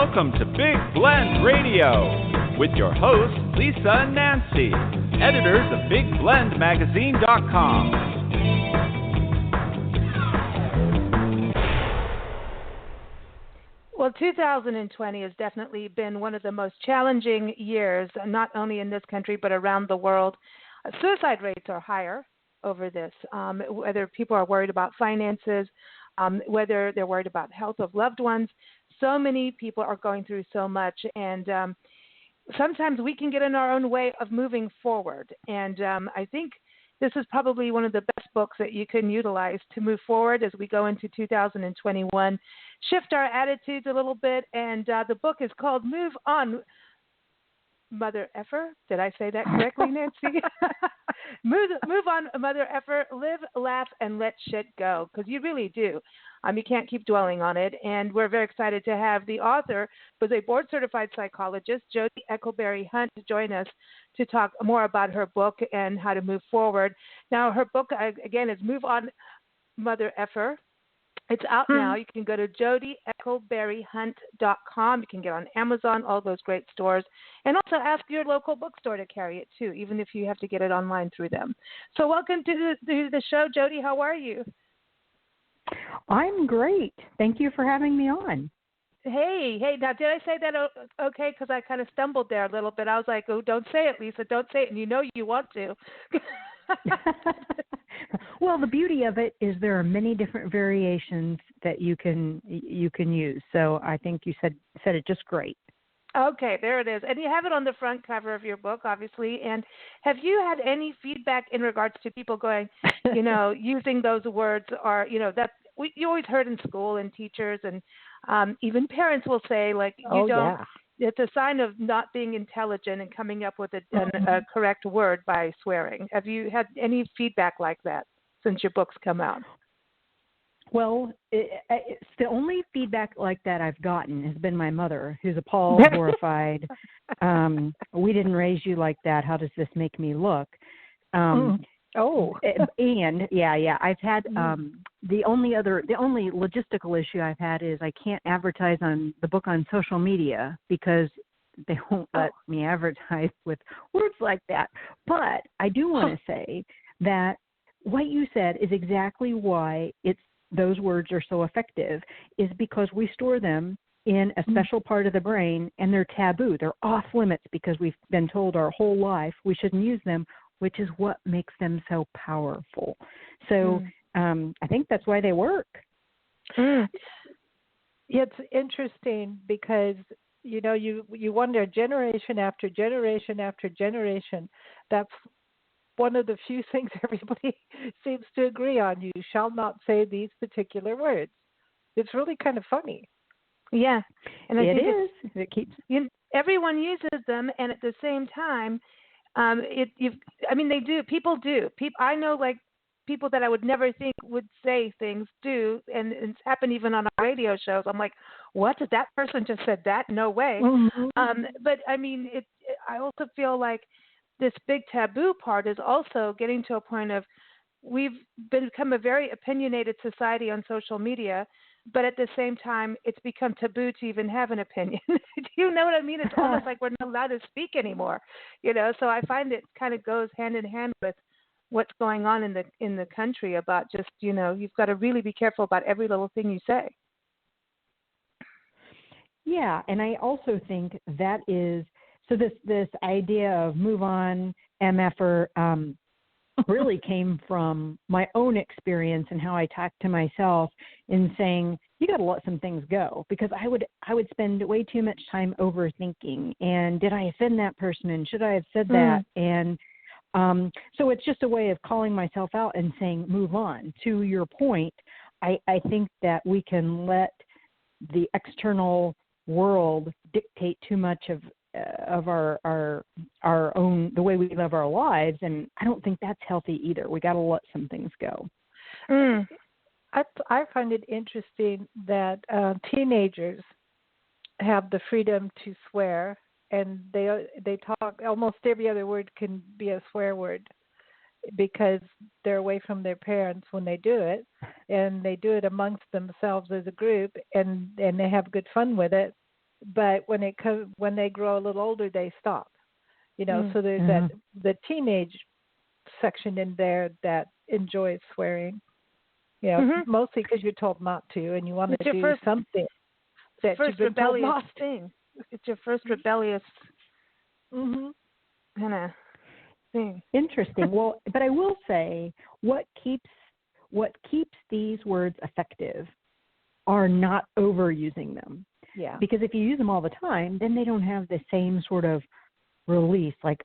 Welcome to Big Blend Radio with your hosts, Lisa and Nancy, editors of BigBlendMagazine.com. Well, 2020 has definitely been one of the most challenging years, not only in this country but around the world. Suicide rates are higher over this, whether people are worried about finances, whether they're worried about health of loved ones. So many people are going through so much, and sometimes we can get in our own way of moving forward. And I think this is probably one of the best books that you can utilize to move forward as we go into 2021, shift our attitudes a little bit. And the book is called Move On, Mother Effer. Did I say that correctly, Nancy? Move on, Mother Effer. Live, laugh, and let shit go, because you really do. You can't keep dwelling on it. And we're very excited to have the author, who's a board-certified psychologist, Jodie Eckleberry-Hunt, to join us to talk more about her book and how to move forward. Now, her book, again, is Move On, Mother Effer. It's out now. You can go to jodieeckleberryhunt.com. You can get on Amazon, all those great stores. And also ask your local bookstore to carry it, too, even if you have to get it online through them. So welcome to the show, Jodie. How are you? I'm great. Thank you for having me on. Hey, now, did I say that okay? Because I kind of stumbled there a little bit. I was like, oh, don't say it, Lisa. Don't say it. And you know you want to. Well, the beauty of it is there are many different variations that you can use. So I think you said it just great. Okay, there it is. And you have it on the front cover of your book, obviously. And have you had any feedback in regards to people going, using those words, or, that you always heard in school, and teachers and even parents will say, like, it's a sign of not being intelligent and coming up with a correct word by swearing. Have you had any feedback like that since your book's come out? Well, it's the only feedback like that I've gotten has been my mother, who's appalled, horrified. We didn't raise you like that. How does this make me look? And I've had the only logistical issue I've had is I can't advertise on the book on social media because they won't let me advertise with words like that. But I do want to say that what you said is exactly why those words are so effective, is because we store them in a special part of the brain, and they're taboo. They're off limits because we've been told our whole life we shouldn't use them, which is what makes them so powerful. So I think that's why they work. It's interesting because, you wonder, generation after generation after generation, that's one of the few things everybody seems to agree on. You shall not say these particular words. It's really kind of funny. Yeah. And I think it keeps everyone uses them, and at the same time, they do. People do. I know, like, people that I would never think would say things do, and it's happened even on our radio shows. I'm like, what? Did that person just said that? No way. But I mean, I also feel like this big taboo part is also getting to a point of we've become a very opinionated society on social media, but at the same time, it's become taboo to even have an opinion. Do you know what I mean? It's almost like we're not allowed to speak anymore, So I find it kind of goes hand in hand with what's going on in the country about just, you've got to really be careful about every little thing you say. Yeah, and I also think that is, so this idea of move on, MFer, really came from my own experience and how I talk to myself in saying, you got to let some things go, because I would spend way too much time overthinking, and did I offend that person, and should I have said that? And so it's just a way of calling myself out and saying, move on. To your point, I think that we can let the external world dictate too much of our own, the way we live our lives, and I don't think that's healthy either. We got to let some things go. I find it interesting that teenagers have the freedom to swear, and they talk, almost every other word can be a swear word because they're away from their parents when they do it, and they do it amongst themselves as a group, and they have good fun with it. but when they grow a little older, they stop. So there's that the teenage section in there that enjoys swearing. Mostly because you're told not to, and you want to do something that you've been told not to. Thing. It's your first rebellious kind of thing. Interesting. Well, but I will say what keeps these words effective are not overusing them. Yeah. Because if you use them all the time, then they don't have the same sort of release. Like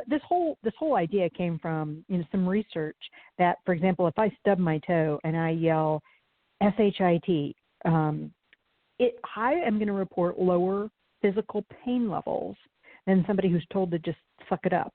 this whole idea came from some research that, for example, if I stub my toe and I yell SHIT, I am going to report lower physical pain levels than somebody who's told to just suck it up.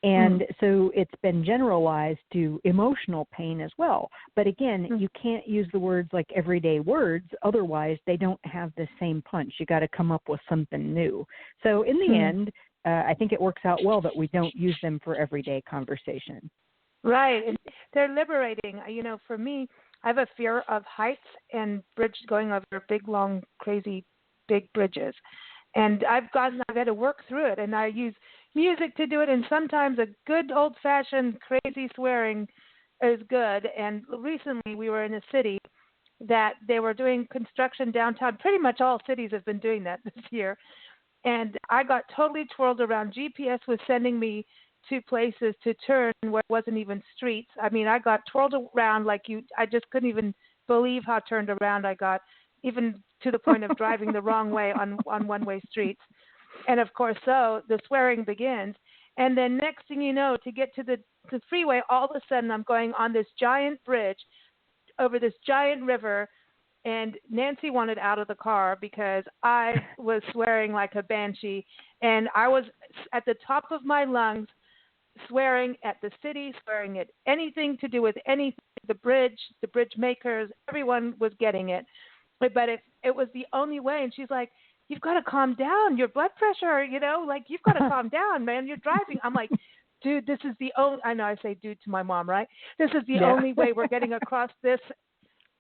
And so it's been generalized to emotional pain as well. But again, you can't use the words like everyday words. Otherwise, they don't have the same punch. You got to come up with something new. So in the end, I think it works out well that we don't use them for everyday conversation. Right. And they're liberating. For me, I have a fear of heights and going over big, long, crazy, big bridges. And I've had to work through it, and I use music to do it, and sometimes a good old-fashioned crazy swearing is good. And recently we were in a city that they were doing construction downtown. Pretty much all cities have been doing that this year. And I got totally twirled around. GPS was sending me to places to turn where it wasn't even streets. I mean, I got twirled around I just couldn't even believe how turned around I got, even to the point of driving the wrong way on one-way streets. And, of course, so the swearing begins. And then next thing you know, to get to the freeway, all of a sudden I'm going on this giant bridge over this giant river, and Nancy wanted out of the car because I was swearing like a banshee. And I was at the top of my lungs swearing at the city, swearing at anything to do with anything, the bridge makers, everyone was getting it. But it was the only way. And she's like, you've got to calm down. Your blood pressure, you've got to calm down, man. You're driving. I'm like, dude, this is the only, I know I say dude to my mom, right? This is the only way we're getting across this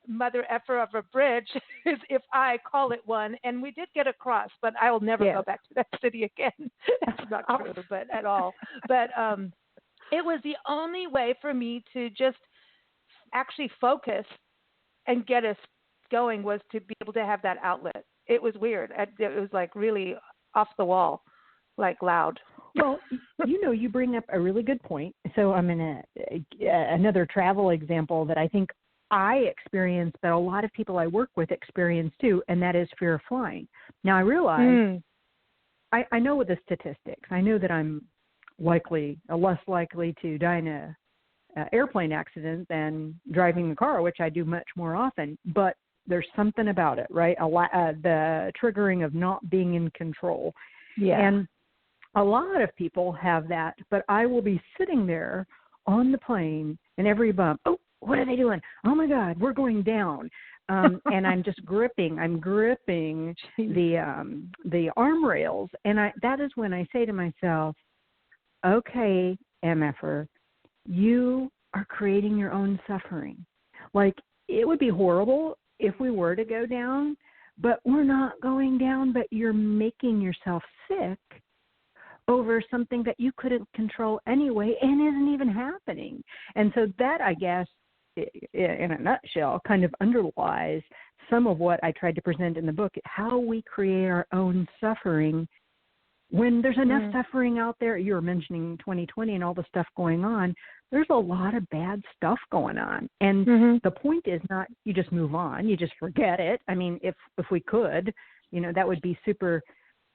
mother effer of a bridge is if I call it one. And we did get across, but I will never go back to that city again. That's not true, but at all. But it was the only way for me to just actually focus and get us going, was to be able to have that outlet. It was weird. It was like really off the wall, like loud. Well, you bring up a really good point. So I'm in another travel example that I think I experienced, but a lot of people I work with experience too, and that is fear of flying. Now I realize I know with the statistics. I know that I'm less likely to die in a airplane accident than driving the car, which I do much more often. But there's something about it, right? The triggering of not being in control. Yeah. And a lot of people have that, but I will be sitting there on the plane and every bump, oh, what are they doing? Oh my God, we're going down. And I'm just gripping the arm rails. And that is when I say to myself, okay, MFer, you are creating your own suffering. Like, it would be horrible if we were to go down, but we're not going down, but you're making yourself sick over something that you couldn't control anyway and isn't even happening. And so that, I guess, in a nutshell, kind of underlies some of what I tried to present in the book, how we create our own suffering when there's enough suffering out there. You were mentioning 2020 and all the stuff going on. There's a lot of bad stuff going on. And the point is not you just move on, you just forget it. I mean, if we could, that would be super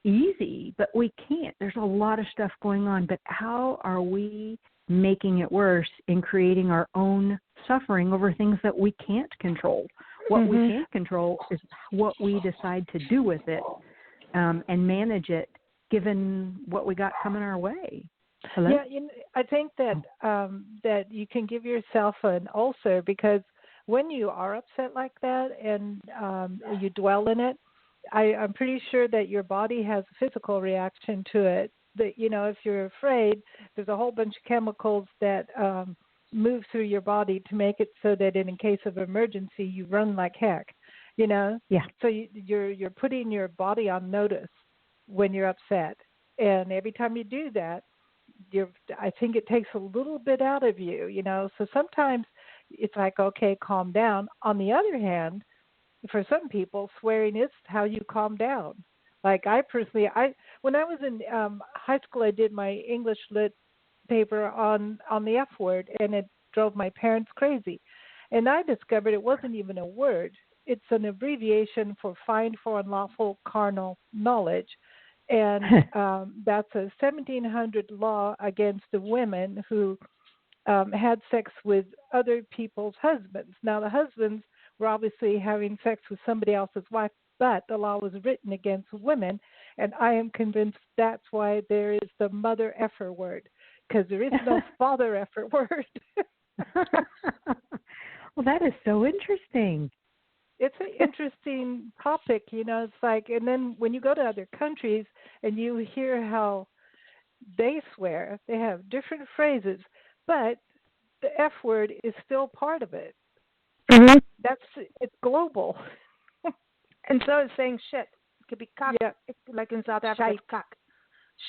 easy, but we can't. There's a lot of stuff going on. But how are we making it worse in creating our own suffering over things that we can't control? What we can't control is what we decide to do with it and manage it given what we got coming our way. Hello? Yeah, I think that that you can give yourself an ulcer, because when you are upset like that and you dwell in it, I'm pretty sure that your body has a physical reaction to it. That, if you're afraid, there's a whole bunch of chemicals that move through your body to make it so that in case of emergency, you run like heck. you know. Yeah. So you're putting your body on notice when you're upset, and every time you do that, I think it takes a little bit out of you, you know. So sometimes it's like, okay, calm down. On the other hand, for some people, swearing is how you calm down. Like I personally, when I was in high school, I did my English lit paper on the F word, and it drove my parents crazy. And I discovered it wasn't even a word. It's an abbreviation for fined for unlawful carnal knowledge. And that's a 1700 law against the women who had sex with other people's husbands. Now, the husbands were obviously having sex with somebody else's wife, but the law was written against women, and I am convinced that's why there is the mother effer word, because there is no father effer word. Well, that is so interesting. It's an interesting topic, you know. It's like, and then when you go to other countries and you hear how they swear, they have different phrases, but the F word is still part of it. Mm-hmm. It's global. And so is saying shit. It could be cock. Yeah. Like in South Africa, it's cock.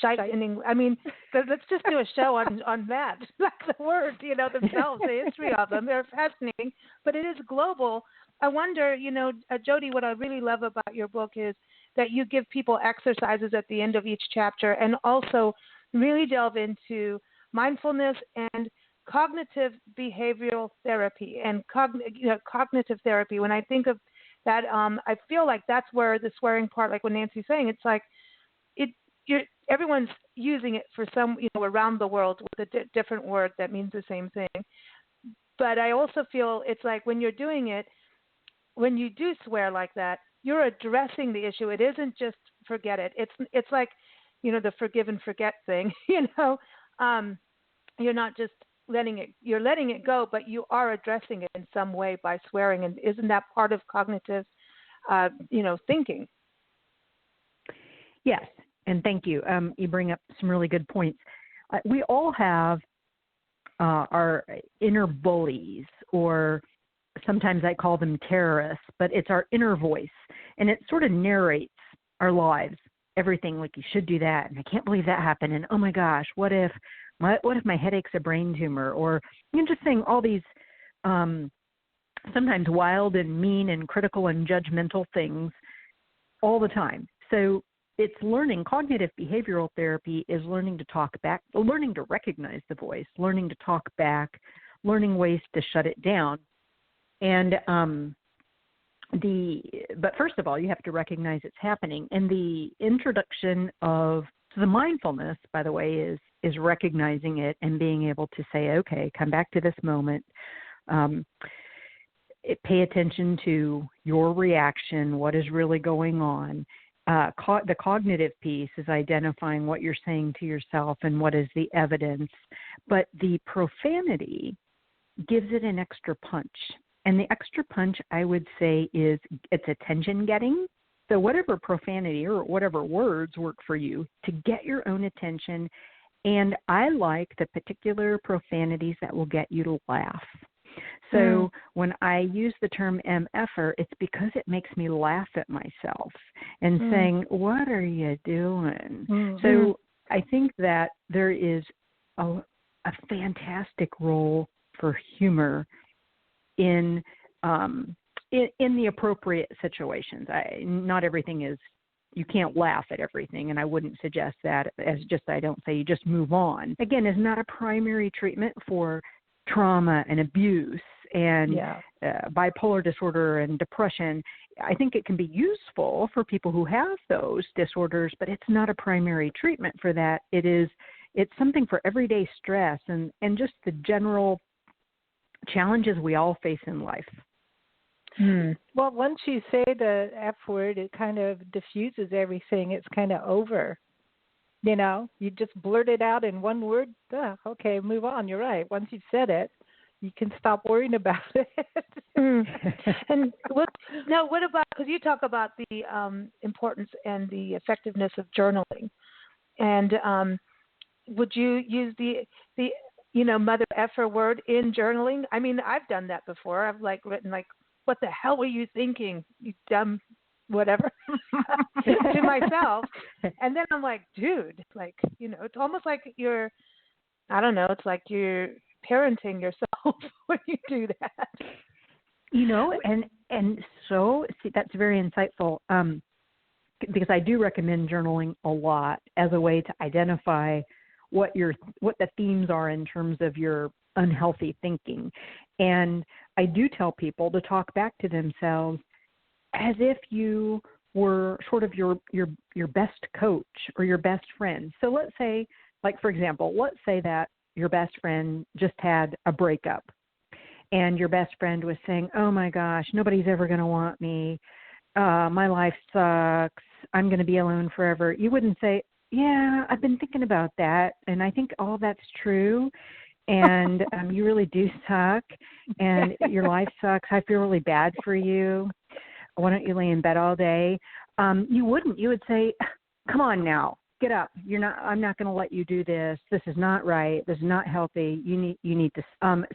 Shite Shite. in English. I mean, let's just do a show on that. Like the words, you know, themselves, the history of them. They're fascinating, but it is global. I wonder, you know, Jodie, what I really love about your book is that you give people exercises at the end of each chapter and also really delve into mindfulness and cognitive behavioral therapy and cognitive therapy. When I think of that, I feel like that's where the swearing part, like what Nancy's saying, it's like everyone's using it for some, you know, around the world with a different word that means the same thing. But I also feel it's like when you're doing it, when you do swear like that, you're addressing the issue. It isn't just forget it. It's like, you know, the forgive and forget thing. You know, you're not just you're letting it go, but you are addressing it in some way by swearing. And isn't that part of cognitive, you know, thinking? Yes, and thank you. You bring up some really good points. We all have our inner bullies, or sometimes I call them terrorists, but it's our inner voice, and it sort of narrates our lives, everything, like you should do that, and I can't believe that happened, and oh my gosh, what if my headache's a brain tumor, or you know, just saying all these sometimes wild and mean and critical and judgmental things all the time. So it's learning. Cognitive behavioral therapy is learning to talk back, learning to recognize the voice, learning to talk back, learning ways to shut it down. And but first of all, you have to recognize it's happening. And the introduction of the mindfulness, by the way, is recognizing it and being able to say, okay, come back to this moment. Pay attention to your reaction, what is really going on. The cognitive piece is identifying what you're saying to yourself and what is the evidence. But the profanity gives it an extra punch. And the extra punch, I would say, is it's attention getting. So whatever profanity or whatever words work for you to get your own attention. And I like the particular profanities that will get you to laugh. So when I use the term MFer, it's because it makes me laugh at myself and saying, what are you doing? So I think that there is a fantastic role for humor in the appropriate situations. Not everything is, you can't laugh at everything, and I wouldn't suggest that as just, I don't say you just move on. Again, is not a primary treatment for trauma and abuse and bipolar disorder and depression. I think it can be useful for people who have those disorders, but it's not a primary treatment for that. It's something for everyday stress and just the general challenges we all face in life. Well, once you say the F word, it kind of diffuses everything. It's kind of over. You know, you just blurt it out in one word. Okay, move on. You're right. Once you've said it, you can stop worrying about it. And what about, because you talk about the importance and the effectiveness of journaling, and would you use the mother effer word in journaling? I mean, I've done that before. I've written what the hell were you thinking, you dumb whatever, to myself. And then I'm like, dude, like, it's almost like I don't know, it's like you're parenting yourself when you do that. And so, see, that's very insightful, because I do recommend journaling a lot as a way to identify what the themes are in terms of your unhealthy thinking. And I do tell people to talk back to themselves as if you were sort of your best coach or your best friend. So let's say, like, for example, let's say that your best friend just had a breakup and your best friend was saying, oh my gosh, nobody's ever going to want me. My life sucks. I'm going to be alone forever. You wouldn't say, yeah, I've been thinking about that, and I think all that's true, and you really do suck, and your life sucks. I feel really bad for you. Why don't you lay in bed all day? You wouldn't. You would say, come on now, get up. I'm not going to let you do this. This is not right. This is not healthy. You need this.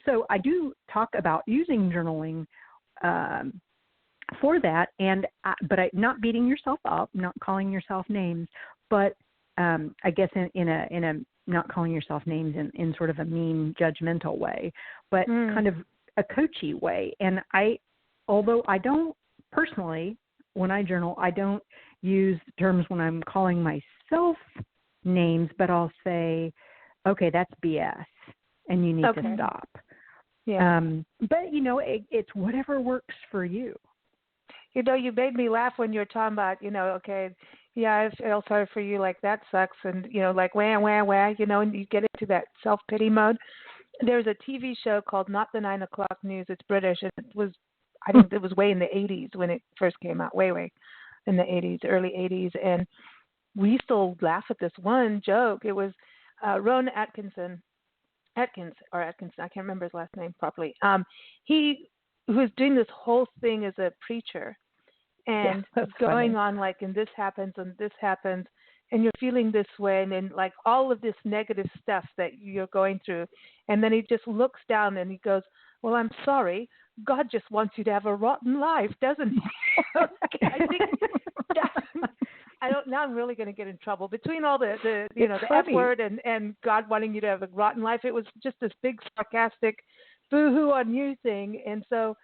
So I do talk about using journaling for that, but not beating yourself up, not calling yourself names, but I guess in a not calling yourself names in sort of a mean, judgmental way, but kind of a coachy way. And although I don't personally, when I journal, I don't use terms when I'm calling myself names, but I'll say, okay, that's BS, and you need to stop. Yeah. But it's whatever works for you. You made me laugh when you were talking about, okay, yeah, I feel sorry for you, like that sucks, and, like wah, wah, wah, and you get into that self-pity mode. There's a TV show called Not the 9 O'Clock News. It's British, and I think it was way in the 80s when it first came out, way in the 80s, early 80s, and we used to laugh at this one joke. It was Rowan Atkinson, I can't remember his last name properly. He was doing this whole thing as a preacher, and going on like, and this happens, and you're feeling this way, and then like all of this negative stuff that you're going through, and then he just looks down and he goes, well, I'm sorry, God just wants you to have a rotten life, doesn't he? I think now I'm really going to get in trouble between all the F word and God wanting you to have a rotten life. It was just this big sarcastic boo-hoo on you thing. And so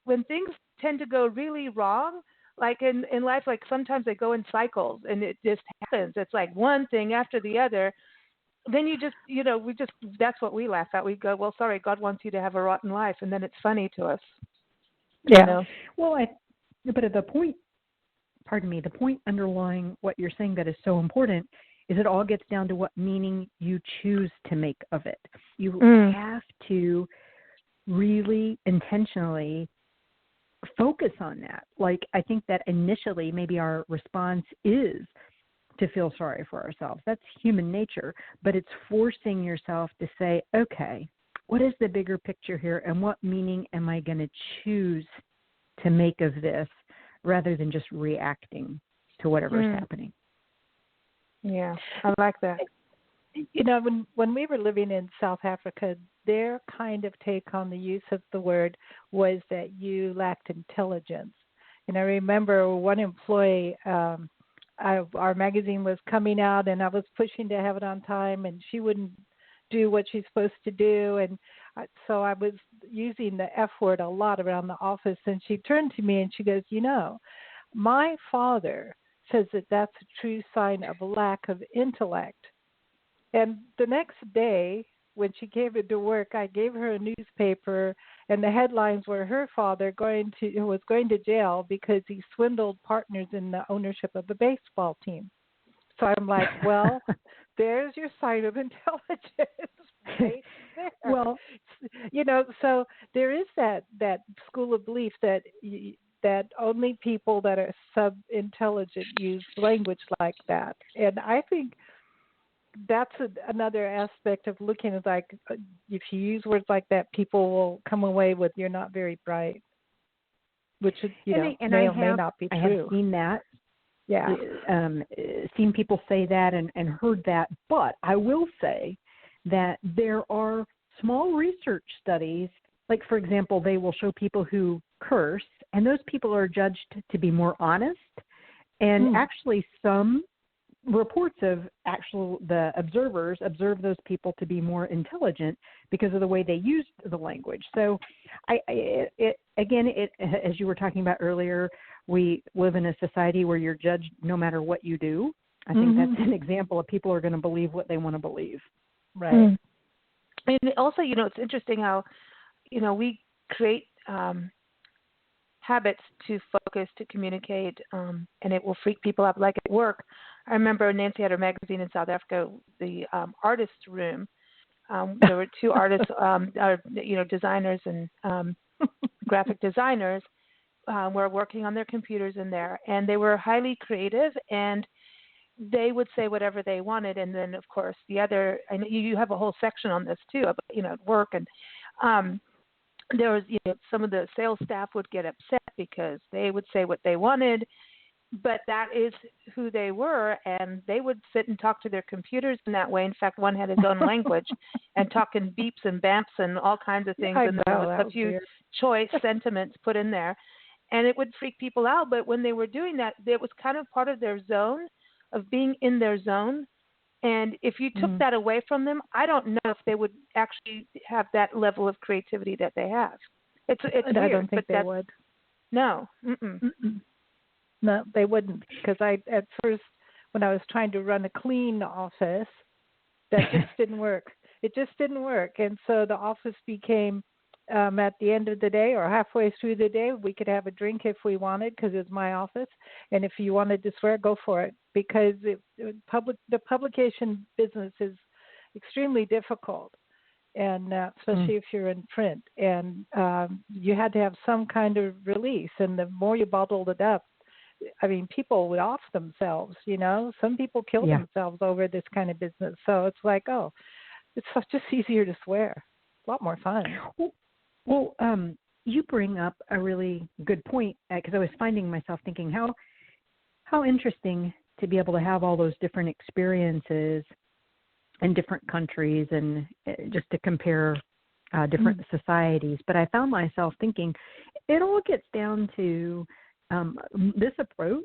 when things tend to go really wrong, like in life, like sometimes they go in cycles and it just happens. It's like one thing after the other. Then you just, that's what we laugh at. We go, well, sorry, God wants you to have a rotten life. And then it's funny to us. Yeah. Well, but the point underlying what you're saying that is so important is it all gets down to what meaning you choose to make of it. You have to really intentionally focus on that. Like, I think that initially maybe our response is to feel sorry for ourselves. That's human nature, but it's forcing yourself to say, okay, what is the bigger picture here, and what meaning am I going to choose to make of this, rather than just reacting to whatever's happening. Yeah, I like that. When we were living in South Africa, their kind of take on the use of the word was that you lacked intelligence. And I remember one employee, our magazine was coming out, and I was pushing to have it on time, and she wouldn't do what she's supposed to do. And so I was using the F word a lot around the office, and she turned to me and she goes, my father says that that's a true sign of a lack of intellect. And the next day, when she came into work, I gave her a newspaper, and the headlines were her father was going to jail because he swindled partners in the ownership of the baseball team. So I'm like, well, there's your sign of intelligence right there. Well, so there is that school of belief that only people that are sub-intelligent use language like that. And I think that's another aspect of looking at, like, if you use words like that, people will come away with, you're not very bright, which may or may not be true. I have seen that. Yeah. Seen people say that and heard that. But I will say that there are small research studies, like, for example, they will show people who curse and those people are judged to be more honest. And actually some reports of the observers observe those people to be more intelligent because of the way they used the language. So again, as you were talking about earlier, we live in a society where you're judged no matter what you do. I think that's an example of people are going to believe what they want to believe. Right. And also, it's interesting how, we create habits to focus, to communicate, and it will freak people out. Like at work, I remember Nancy had her magazine in South Africa, the artist room. There were two artists, designers and graphic designers were working on their computers in there, and they were highly creative, and they would say whatever they wanted. And then, of course, I know you have a whole section on this too, about, at work, and there was, some of the sales staff would get upset because they would say what they wanted, but that is who they were, and they would sit and talk to their computers in that way. In fact, one had his own language and talk in beeps and bamps and all kinds of things, and there was a few weird choice sentiments put in there, and it would freak people out. But when they were doing that, it was kind of part of their zone, of being in their zone. And if you took that away from them, I don't know if they would actually have that level of creativity that they have. It's weird, I don't think they would. No. No, they wouldn't. Because at first, when I was trying to run a clean office, that just didn't work. It just didn't work. And so the office became, at the end of the day or halfway through the day, we could have a drink if we wanted, because it was my office. And if you wanted to swear, go for it. Because the publication business is extremely difficult, and especially if you're in print. And you had to have some kind of release. And the more you bottled it up, I mean, people would off themselves, Some people kill themselves over this kind of business. So it's like, it's just easier to swear. It's a lot more fun. Well, you bring up a really good point, because I was finding myself thinking how interesting to be able to have all those different experiences in different countries and just to compare different societies. But I found myself thinking it all gets down to this approach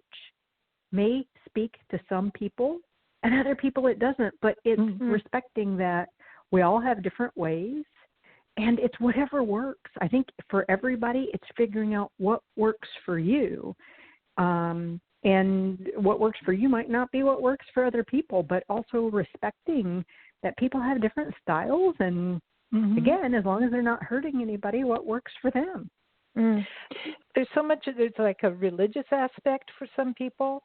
may speak to some people and other people it doesn't, but it's respecting that we all have different ways and it's whatever works. I think for everybody, it's figuring out what works for you. And what works for you might not be what works for other people, but also respecting that people have different styles. And again, as long as they're not hurting anybody, what works for them. There's like a religious aspect for some people.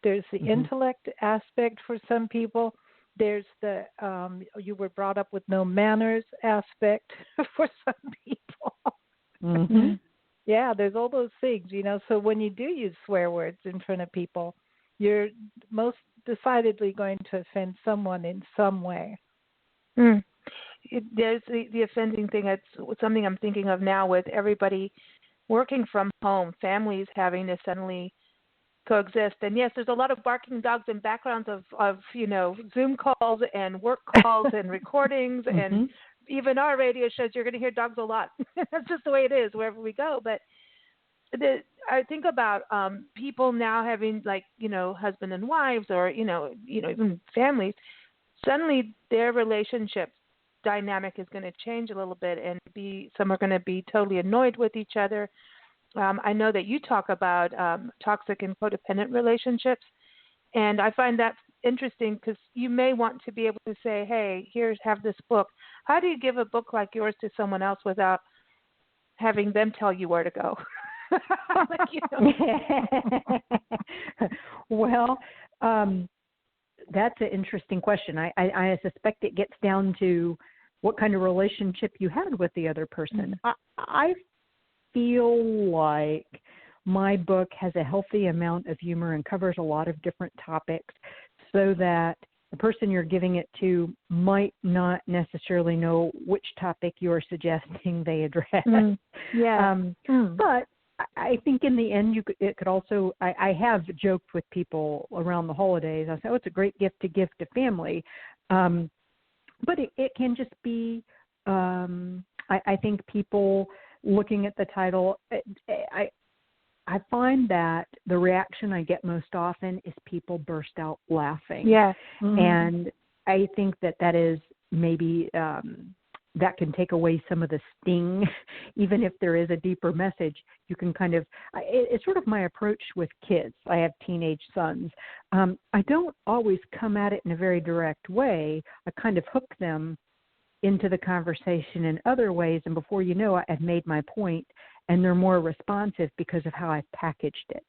There's the intellect aspect for some people. There's the you were brought up with no manners aspect for some people. Yeah, there's all those things, So when you do use swear words in front of people, you're most decidedly going to offend someone in some way. There's the offending thing. That's something I'm thinking of now with everybody working from home, families having to suddenly coexist. And yes, there's a lot of barking dogs and backgrounds of Zoom calls and work calls and recordings and even our radio shows, you're going to hear dogs a lot. That's just the way it is wherever we go. But I think about people now having husband and wives or, even families. Suddenly their relationship dynamic is going to change a little bit and some are going to be totally annoyed with each other. I know that you talk about toxic and codependent relationships. And I find that interesting because you may want to be able to say, hey, have this book. How do you give a book like yours to someone else without having them tell you where to go? Well, that's an interesting question. I suspect it gets down to what kind of relationship you had with the other person. I feel like my book has a healthy amount of humor and covers a lot of different topics so that the person you're giving it to might not necessarily know which topic you're suggesting they address. But I think in the end, it could also, I have joked with people around the holidays. I say, it's a great gift to give to family. But it can just be, I think people looking at the title, I find that the reaction I get most often is people burst out laughing. Yeah. And I think that is maybe that can take away some of the sting. Even if there is a deeper message, you can kind of, it's sort of my approach with kids. I have teenage sons. I don't always come at it in a very direct way. I kind of hook them into the conversation in other ways, and before you know it, I've made my point, and they're more responsive because of how I've packaged it.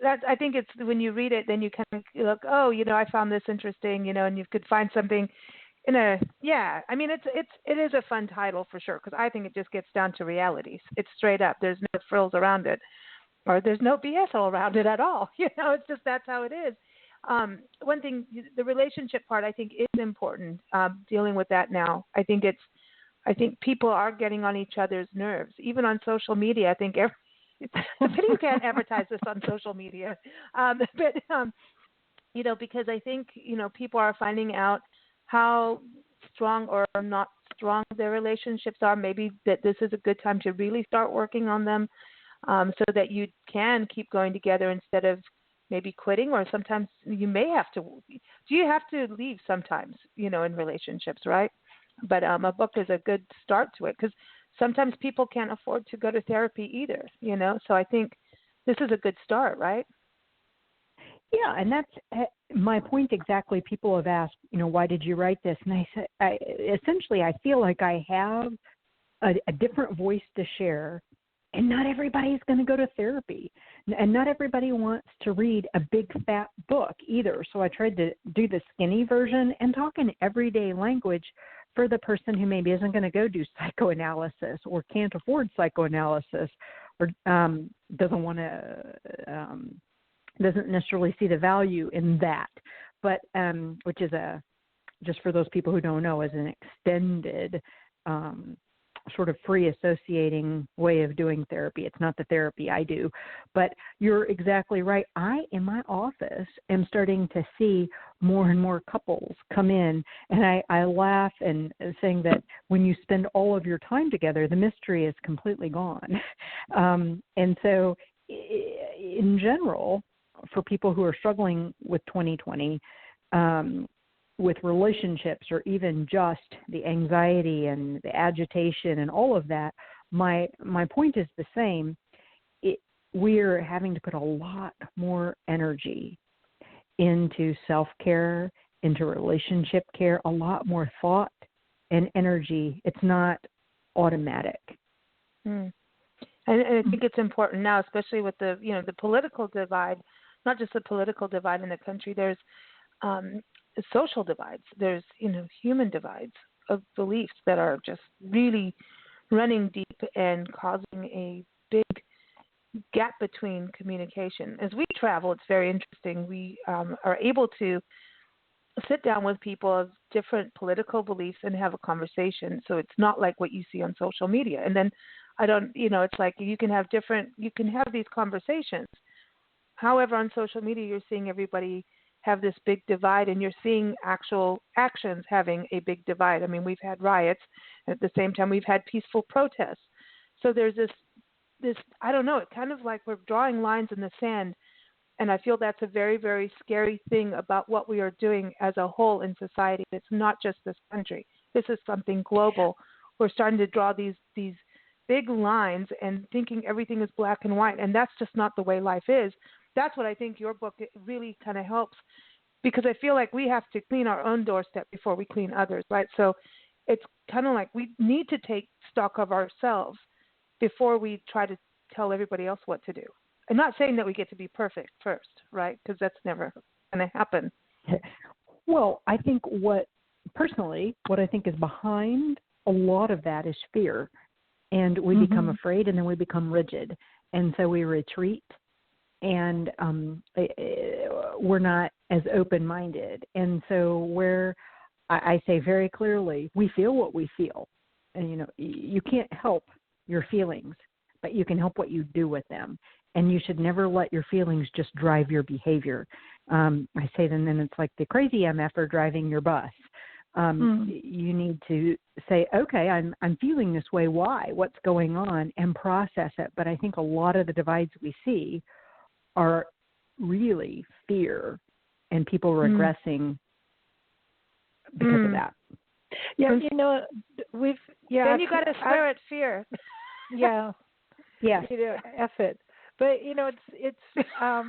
I think it's when you read it, then you kind of look, oh, I found this interesting, and you could find something it is a fun title for sure, because I think it just gets down to realities. It's straight up. There's no frills around it, or there's no BS all around it at all. It's just that's how it is. One thing, the relationship part, I think is important. Dealing with that now, I think people are getting on each other's nerves, even on social media. I think the pity you can't advertise this on social media, because I think people are finding out how strong or not strong their relationships are. Maybe that this is a good time to really start working on them, so that you can keep going together instead of maybe quitting, or sometimes you may have to. Do you have to leave sometimes, in relationships, right? But a book is a good start to it, because sometimes people can't afford to go to therapy either, So I think this is a good start, right? Yeah, and that's my point exactly. People have asked, why did you write this? And I said, essentially, I feel like I have a different voice to share, and not everybody's going to go to therapy, and not everybody wants to read a big fat book either. So I tried to do the skinny version and talk in everyday language for the person who maybe isn't going to go do psychoanalysis, or can't afford psychoanalysis, or doesn't necessarily see the value in that, but which is just for those people who don't know, is an extended sort of free associating way of doing therapy. It's not the therapy I do, but you're exactly right. I, in my office, am starting to see more and more couples come in, and I laugh and saying that when you spend all of your time together, the mystery is completely gone. And so in general, for people who are struggling with 2020, with relationships, or even just the anxiety and the agitation and all of that, my point is the same. We're having to put a lot more energy into self-care, into relationship care, a lot more thought and energy. It's not automatic. And I think it's important now, especially with the political divide. Not just the political divide in the country. There's social divides. There's human divides of beliefs that are just really running deep and causing a big gap between communication. As we travel, it's very interesting. We are able to sit down with people of different political beliefs and have a conversation. So it's not like what you see on social media. And then it's like you can have these conversations. However, on social media, you're seeing everybody have this big divide, and you're seeing actual actions having a big divide. I mean, we've had riots, and at the same time, we've had peaceful protests. So there's this, I don't know, it's kind of like we're drawing lines in the sand, and I feel that's a very, very scary thing about what we are doing as a whole in society. It's not just this country. This is something global. We're starting to draw these big lines and thinking everything is black and white, and that's just not the way life is. That's what I think your book really kind of helps, because I feel like we have to clean our own doorstep before we clean others, right? So it's kind of like we need to take stock of ourselves before we try to tell everybody else what to do. I'm not saying that we get to be perfect first, right? Because that's never going to happen. Well, I think what I think is behind a lot of that is fear. And we become afraid, and then we become rigid. And so we retreat, and we're not as open-minded. And so where I say very clearly, we feel what we feel. And, you can't help your feelings, but you can help what you do with them. And you should never let your feelings just drive your behavior. I say then it's like the crazy MFer driving your bus. You need to say, okay, I'm feeling this way. Why? What's going on? And process it. But I think a lot of the divides we see are really fear and people regressing because of that. Yeah, you know, we've Then you got to swear at fear. Yeah. You know, F it. But you know, it's oh,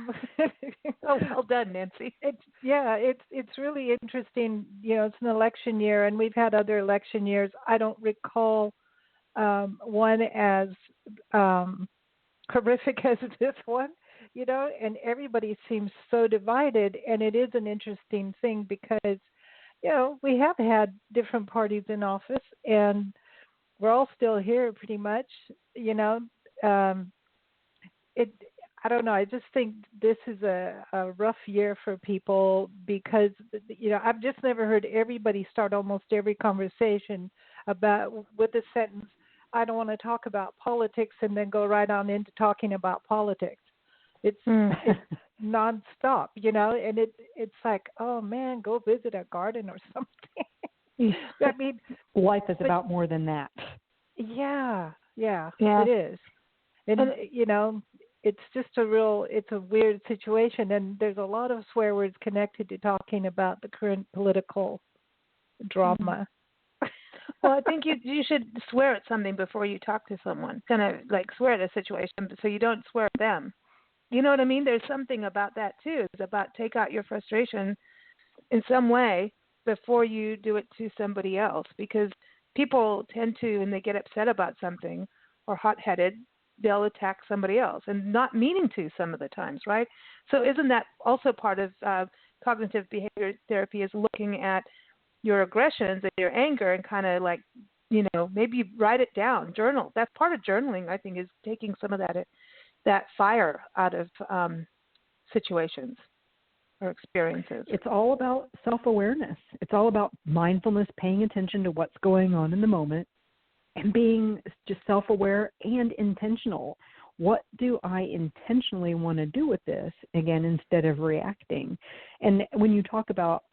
well done, Nancy. It's really interesting. You know, it's an election year, and we've had other election years. I don't recall one as horrific as this one. You know, and everybody seems so divided, and it is an interesting thing because, you know, we have had different parties in office, and we're all still here pretty much. You know, I don't know. I just think this is a rough year for people because, you know, I've just never heard everybody start almost every conversation with the sentence, "I don't want to talk about politics," and then go right on into talking about politics. It's nonstop, you know, and it's like, oh man, go visit a garden or something. I mean, life is about more than that. Yeah, it is. And you know, it's just it's a weird situation, and there's a lot of swear words connected to talking about the current political drama. Well, I think you should swear at something before you talk to someone. Kind of like swear at a situation so you don't swear at them. You know what I mean? There's something about that too. It's about take out your frustration in some way before you do it to somebody else, because people tend to, when they get upset about something or hot-headed, they'll attack somebody else, and not meaning to some of the times, right? So isn't that also part of cognitive behavior therapy, is looking at your aggressions and your anger and kind of like, you know, maybe write it down, journal. That's part of journaling, I think, is taking some of that fire out of situations or experiences. It's all about self-awareness. It's all about mindfulness, paying attention to what's going on in the moment, and being just self-aware and intentional. What do I intentionally want to do with this, again, instead of reacting? And when you talk about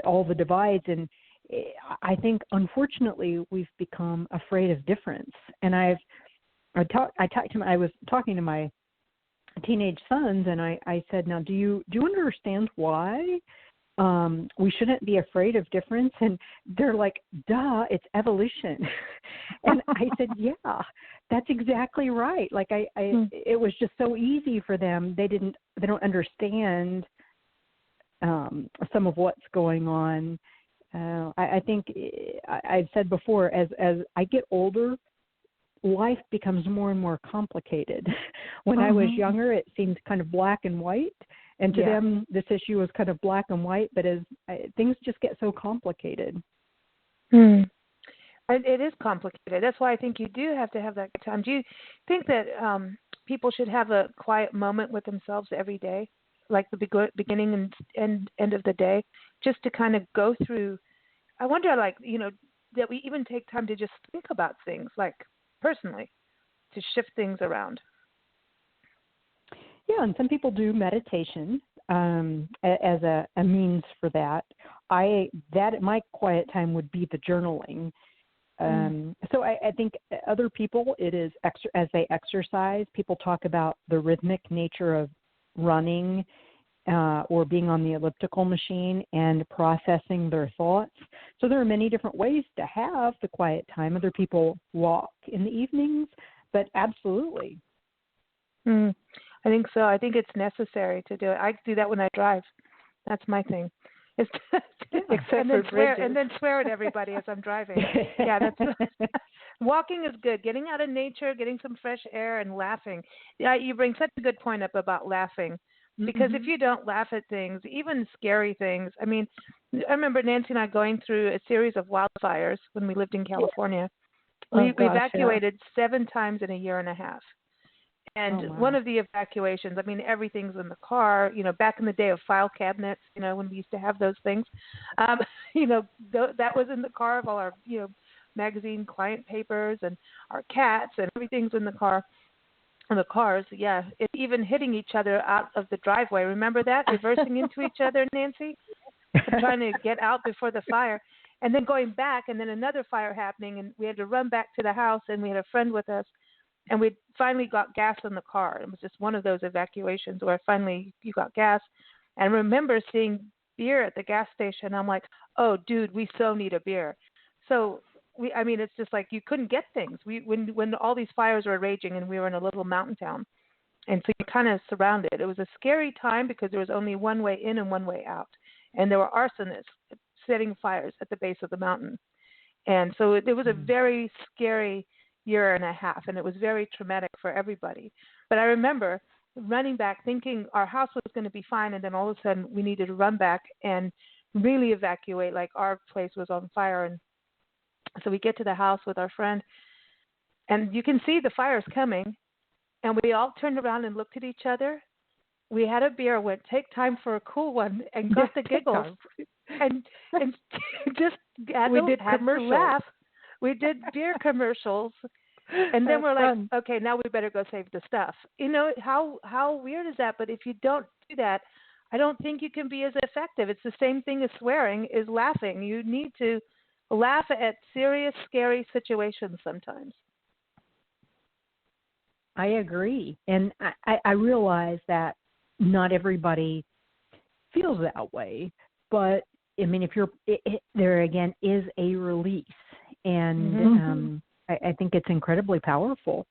all the divides, and I think, unfortunately, we've become afraid of difference. And I was talking to my teenage sons, and I said, now, do you understand why we shouldn't be afraid of difference? And they're like, duh, it's evolution. And I said, yeah, that's exactly right. Like it was just so easy for them. They don't understand some of what's going on. I think I've said before, as I get older, life becomes more and more complicated. When I was younger, it seemed kind of black and white, and to them, this issue was kind of black and white. But as things just get so complicated. It is complicated. That's why I think you do have to have that time. Do you think that people should have a quiet moment with themselves every day, like the beginning and end of the day, just to kind of go through? I wonder, like, you know, that we even take time to just think about things, like personally, to shift things around. Yeah, and some people do meditation as a means for that. My quiet time would be the journaling. So I think other people, it is as they exercise. People talk about the rhythmic nature of running or being on the elliptical machine and processing their thoughts. So there are many different ways to have the quiet time. Other people walk in the evenings, but absolutely. I think so. I think it's necessary to do it. I do that when I drive. That's my thing. Except for bridges. And then swear at everybody as I'm driving. Yeah, that's walking is good. Getting out of nature, getting some fresh air, and laughing. Yeah, you bring such a good point up about laughing. Because if you don't laugh at things, even scary things, I mean, I remember Nancy and I going through a series of wildfires when we lived in California. We evacuated 7 times in a year and a half. And one of the evacuations, I mean, everything's in the car. You know, back in the day of file cabinets, you know, when we used to have those things, you know, that was in the car of all our, you know, magazine client papers and our cats, and everything's in the car. And the cars, yeah, even hitting each other out of the driveway. Remember that? Reversing into each other, Nancy? trying to get out before the fire. And then going back, and then another fire happening, and we had to run back to the house, and we had a friend with us, and we finally got gas in the car. It was just one of those evacuations where finally you got gas. And I remember seeing beer at the gas station. I'm like, oh, dude, we so need a beer. So it's just like you couldn't get things. When all these fires were raging, and we were in a little mountain town, and so you're kind of surrounded. It was a scary time because there was only one way in and one way out, and there were arsonists setting fires at the base of the mountain. And so it was a very scary year and a half, and it was very traumatic for everybody. But I remember running back thinking our house was going to be fine, and then all of a sudden we needed to run back and really evacuate, like our place was on fire. And so we get to the house with our friend, and you can see the fire's coming, and we all turned around and looked at each other. We had a beer, went take time for a cool one, and got the giggles. And just had to laugh. We did beer commercials, and then we're like, okay, now we better go save the stuff. You know, how weird is that? But if you don't do that, I don't think you can be as effective. It's the same thing as swearing, is laughing. You need to laugh at serious, scary situations sometimes. I agree. And I realize that not everybody feels that way, but I mean, if there again is a release, and I think it's incredibly powerful.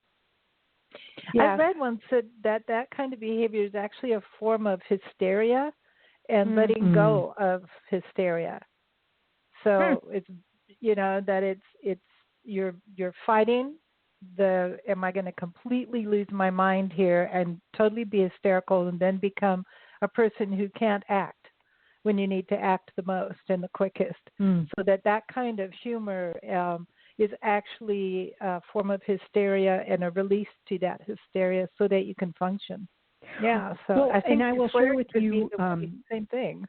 Yeah. I read once that kind of behavior is actually a form of hysteria and letting go of hysteria. So it's, that it's you're fighting am I going to completely lose my mind here and totally be hysterical and then become a person who can't act when you need to act the most and the quickest. So that kind of humor is actually a form of hysteria and a release to that hysteria so that you can function. Yeah. So I think, and I will share with you same thing.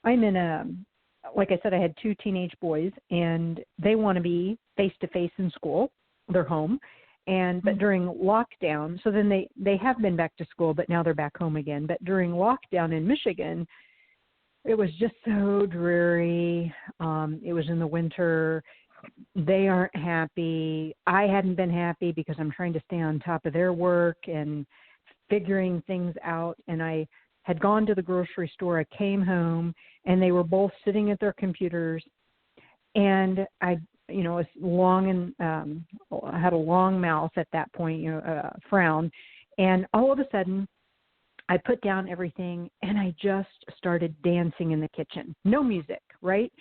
I'm in like I said, I had 2 teenage boys, and they want to be face-to-face in school. They're home. But during lockdown, so then they have been back to school, but now they're back home again. But during lockdown in Michigan, it was just so dreary. It was in the winter. They aren't happy. I hadn't been happy because I'm trying to stay on top of their work and figuring things out. And I had gone to the grocery store. I came home, and they were both sitting at their computers. And I was long and had a long mouth at that point, frown. And all of a sudden, I put down everything, and I just started dancing in the kitchen. No music, right?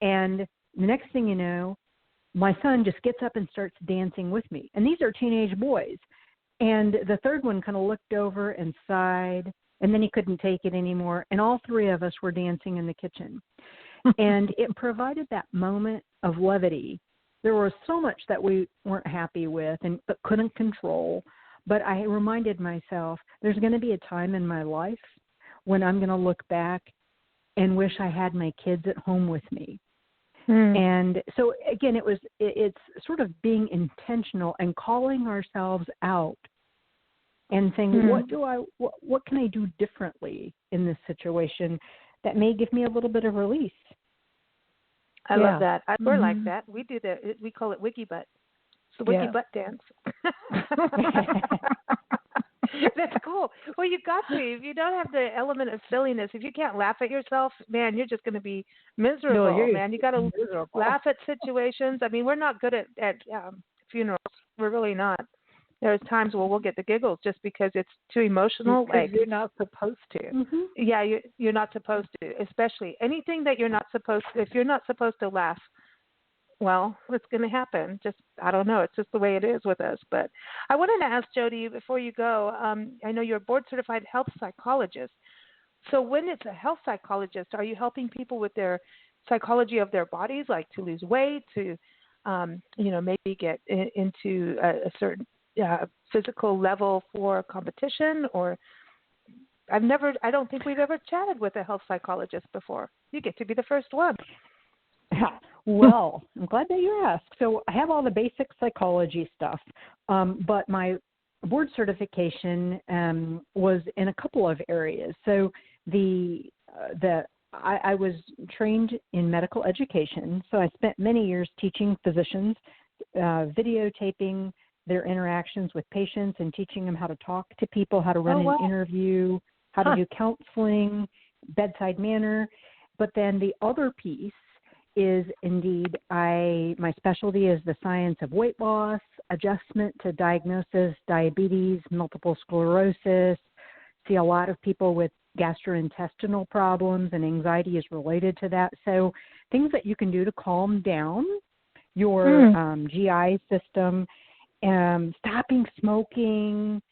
And the next thing you know, my son just gets up and starts dancing with me. And these are teenage boys. And the third one kind of looked over and sighed, and then he couldn't take it anymore. And all 3 of us were dancing in the kitchen. And it provided that moment of levity. There was so much that we weren't happy with but couldn't control. But I reminded myself, there's going to be a time in my life when I'm going to look back and wish I had my kids at home with me. And so, again, it's sort of being intentional and calling ourselves out and saying, what can I do differently in this situation that may give me a little bit of release? I love that. We're like that. We do that. We call it wiki butt. It's the wiki butt dance. That's cool. Well, you got to. If you don't have the element of silliness, if you can't laugh at yourself, man, you're just going to be miserable, man. You got to laugh at situations. I mean, we're not good at funerals. We're really not. There's times where we'll get the giggles just because it's too emotional. Because you're not supposed to. Yeah, you're not supposed to, especially anything that you're not supposed to. If you're not supposed to laugh, well, what's going to happen? I don't know. It's just the way it is with us. But I wanted to ask Jodie, before you go, I know you're a board-certified health psychologist. So when it's a health psychologist, are you helping people with their psychology of their bodies, like to lose weight, to, maybe get into a certain physical level for competition? Or I don't think we've ever chatted with a health psychologist before. You get to be the first one. Well, I'm glad that you asked. So I have all the basic psychology stuff, but my board certification was in a couple of areas. So the that I was trained in medical education, so I spent many years teaching physicians, videotaping their interactions with patients and teaching them how to talk to people, how to run an interview, how to do counseling, bedside manner. But then the other piece is indeed my specialty is the science of weight loss, adjustment to diagnosis, diabetes, multiple sclerosis. See a lot of people with gastrointestinal problems, and anxiety is related to that. So things that you can do to calm down your GI system, stopping smoking,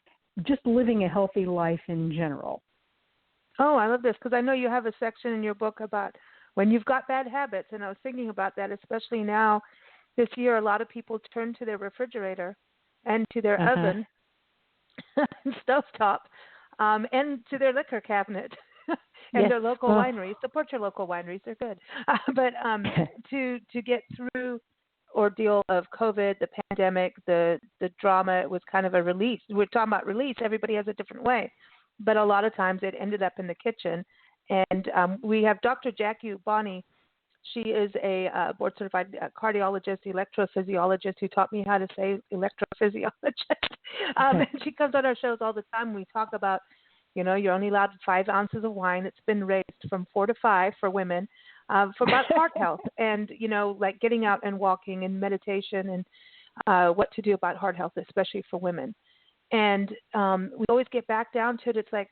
just living a healthy life in general. Oh, I love this, because I know you have a section in your book about when you've got bad habits, and I was thinking about that, especially now this year. A lot of people turn to their refrigerator and to their oven, stovetop, and to their liquor cabinet and their local wineries. Support your local wineries; they're good. But to get through ordeal of COVID, the pandemic, the drama, it was kind of a release. We're talking about release. Everybody has a different way, but a lot of times it ended up in the kitchen. And we have Dr. Jackie Ubani. She is a board-certified cardiologist, electrophysiologist, who taught me how to say electrophysiologist. And she comes on our shows all the time. We talk about, you're only allowed 5 ounces of wine. It's been raised from 4 to 5 for women for about heart health and, like getting out and walking and meditation and what to do about heart health, especially for women. And we always get back down to it. It's like,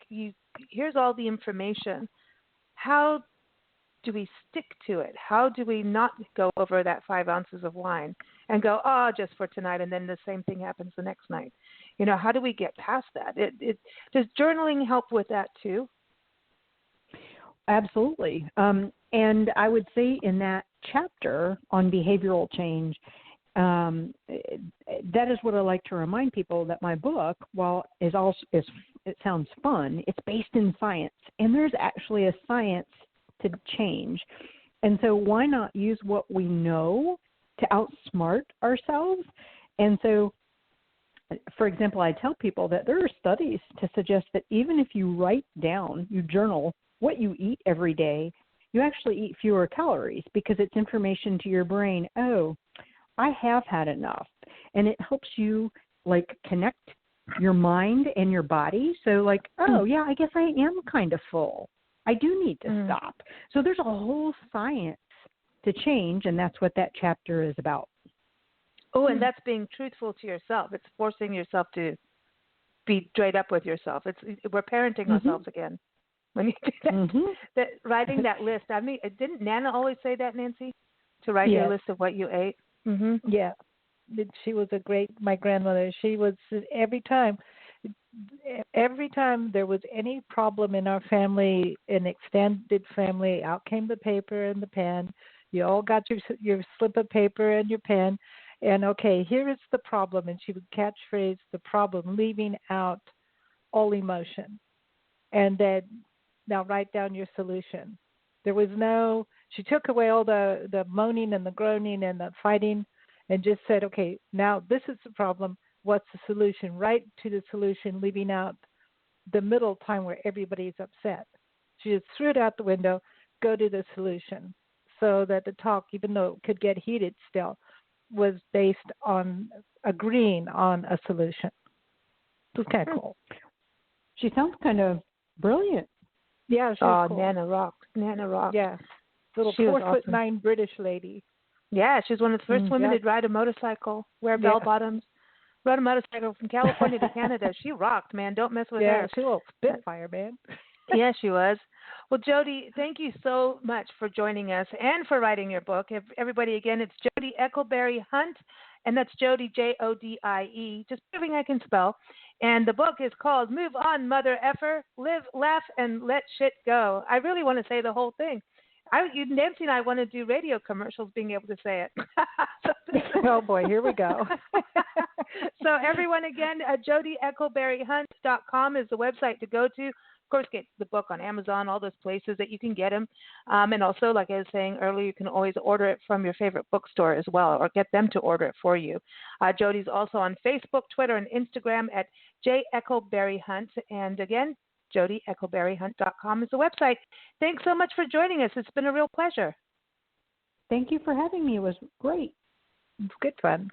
here's all the information. How do we stick to it? How do we not go over that 5 ounces of wine and go, just for tonight, and then the same thing happens the next night? How do we get past that? Does journaling help with that too? Absolutely. And I would say in that chapter on behavioral change, that is what I like to remind people, that my book, while it sounds fun, it's based in science, and there's actually a science to change. And so why not use what we know to outsmart ourselves? And so, for example, I tell people that there are studies to suggest that even if you write down, you journal what you eat every day, you actually eat fewer calories, because it's information to your brain. Oh, I have had enough. And it helps you connect your mind and your body. So yeah, I guess I am kind of full. I do need to stop. So there's a whole science to change, and that's what that chapter is about. Oh, and that's being truthful to yourself. It's forcing yourself to be straight up with yourself. We're parenting ourselves again when you do that. That writing that list. I mean, didn't Nana always say that, Nancy? To write your list of what you ate? Yeah. She was my grandmother. She was, every time there was any problem in our family, an extended family, out came the paper and the pen. You all got your slip of paper and your pen. And, okay, here is the problem. And she would catchphrase the problem, leaving out all emotion. And then, now write down your solution. She took away all the moaning and the groaning and the fighting, and just said, okay, now this is the problem. What's the solution? Right to the solution, leaving out the middle time where everybody's upset. She just threw it out the window, go to the solution. So that the talk, even though it could get heated still, was based on agreeing on a solution. It was kind of cool. She sounds kind of brilliant. Yeah, she was cool. Nana rocked. Yeah. Little 4'9" British lady. Yeah, she was one of the first women to ride a motorcycle, wear bell bottoms, ride a motorcycle from California to Canada. She rocked, man. Don't mess with her. Yeah, she was a spitfire, man. Yeah, she was. Well, Jodie, thank you so much for joining us and for writing your book. Everybody, again, it's Jodie Eckleberry-Hunt, and that's Jodie, Jodie, just proving I can spell. And the book is called Move On, Mother Effer, Live, Laugh, and Let Shit Go. I really want to say the whole thing. Nancy and I want to do radio commercials being able to say it. Oh, boy, here we go. So everyone, again, JodieEckleberryHunt.com is the website to go to. Of course, get the book on Amazon, all those places that you can get them. And also, like I was saying earlier, you can always order it from your favorite bookstore as well, or get them to order it for you. Jodie's also on Facebook, Twitter, and Instagram at JEckleberryHunt. And again, JodieEckleberry-Hunt.com is the website. Thanks so much for joining us. It's been a real pleasure. Thank you for having me. It was great. It's good fun.